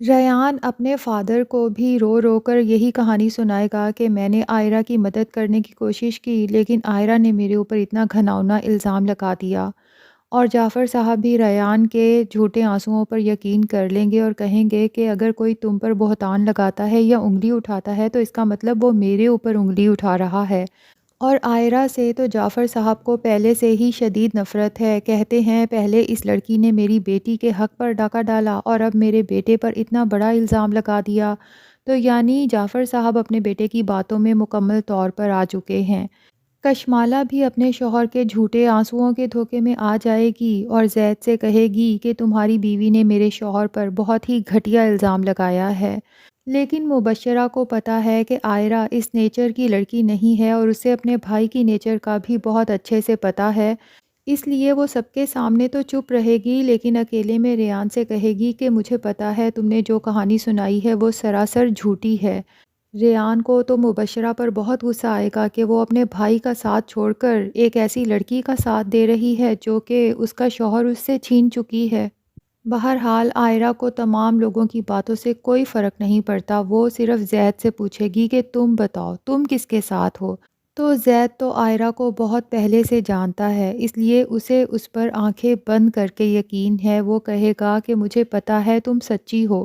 ریان اپنے فادر کو بھی رو رو کر یہی کہانی سنائے گا کہ میں نے آئرہ کی مدد کرنے کی کوشش کی، لیکن آئرہ نے میرے اوپر اتنا گھناؤنا الزام لگا دیا۔ اور جعفر صاحب بھی ریان کے جھوٹے آنسوؤں پر یقین کر لیں گے اور کہیں گے کہ اگر کوئی تم پر بہتان لگاتا ہے یا انگلی اٹھاتا ہے تو اس کا مطلب وہ میرے اوپر انگلی اٹھا رہا ہے۔ اور عائرہ سے تو جعفر صاحب کو پہلے سے ہی شدید نفرت ہے۔ کہتے ہیں پہلے اس لڑکی نے میری بیٹی کے حق پر ڈاکہ ڈالا اور اب میرے بیٹے پر اتنا بڑا الزام لگا دیا، تو یعنی جعفر صاحب اپنے بیٹے کی باتوں میں مکمل طور پر آ چکے ہیں۔ کشمالہ بھی اپنے شوہر کے جھوٹے آنسوؤں کے دھوکے میں آ جائے گی اور زید سے کہے گی کہ تمہاری بیوی نے میرے شوہر پر بہت ہی گھٹیا الزام لگایا ہے۔ لیکن مبشرہ کو پتہ ہے کہ عائرہ اس نیچر کی لڑکی نہیں ہے اور اسے اپنے بھائی کی نیچر کا بھی بہت اچھے سے پتہ ہے، اس لیے وہ سب کے سامنے تو چپ رہے گی لیکن اکیلے میں ریان سے کہے گی کہ مجھے پتہ ہے تم نے جو کہانی سنائی ہے وہ سراسر جھوٹی ہے۔ ریان کو تو مبشرہ پر بہت غصہ آئے گا کہ وہ اپنے بھائی کا ساتھ چھوڑ کر ایک ایسی لڑکی کا ساتھ دے رہی ہے جو کہ اس کا شوہر اس سے چھین چکی ہے۔ بہرحال عائرہ کو تمام لوگوں کی باتوں سے کوئی فرق نہیں پڑتا، وہ صرف زید سے پوچھے گی کہ تم بتاؤ تم کس کے ساتھ ہو؟ تو زید تو عائرہ کو بہت پہلے سے جانتا ہے، اس لیے اسے اس پر آنکھیں بند کر کے یقین ہے۔ وہ کہے گا کہ مجھے پتہ ہے تم سچی ہو۔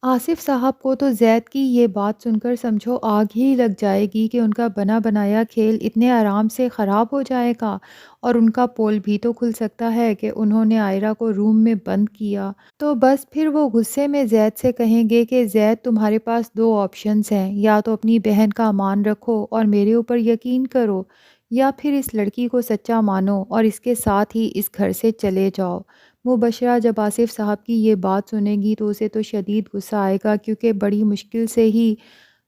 آصف صاحب کو تو زید کی یہ بات سن کر سمجھو آگ ہی لگ جائے گی کہ ان کا بنا بنایا کھیل اتنے آرام سے خراب ہو جائے گا، اور ان کا پول بھی تو کھل سکتا ہے کہ انہوں نے عائرہ کو روم میں بند کیا۔ تو بس پھر وہ غصے میں زید سے کہیں گے کہ زید تمہارے پاس دو آپشنز ہیں، یا تو اپنی بہن کا امان رکھو اور میرے اوپر یقین کرو، یا پھر اس لڑکی کو سچا مانو اور اس کے ساتھ ہی اس گھر سے چلے جاؤ۔ مبشرہ جب آصف صاحب کی یہ بات سنے گی تو اسے تو شدید غصہ آئے گا، کیونکہ بڑی مشکل سے ہی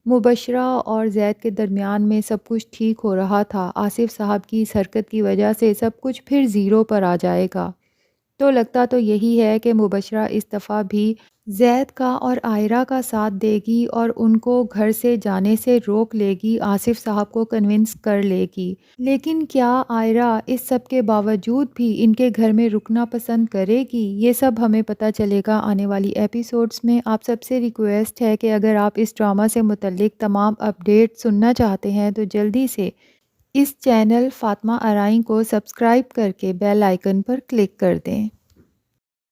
مبشرہ اور زید کے درمیان میں سب کچھ ٹھیک ہو رہا تھا۔ آصف صاحب کی اس حرکت کی وجہ سے سب کچھ پھر زیرو پر آ جائے گا۔ تو لگتا تو یہی ہے کہ مبشرہ اس دفعہ بھی زید کا اور عائرہ کا ساتھ دے گی اور ان کو گھر سے جانے سے روک لے گی، آصف صاحب کو کنونس کر لے گی۔ لیکن کیا عائرہ اس سب کے باوجود بھی ان کے گھر میں رکنا پسند کرے گی؟ یہ سب ہمیں پتہ چلے گا آنے والی ایپیسوڈز میں۔ آپ سب سے ریکویسٹ ہے کہ اگر آپ اس ڈرامہ سے متعلق تمام اپڈیٹ سننا چاہتے ہیں تو جلدی سے اس چینل فاطمہ ارائیں کو سبسکرائب کر کے بیل آئیکن پر کلک کر دیں۔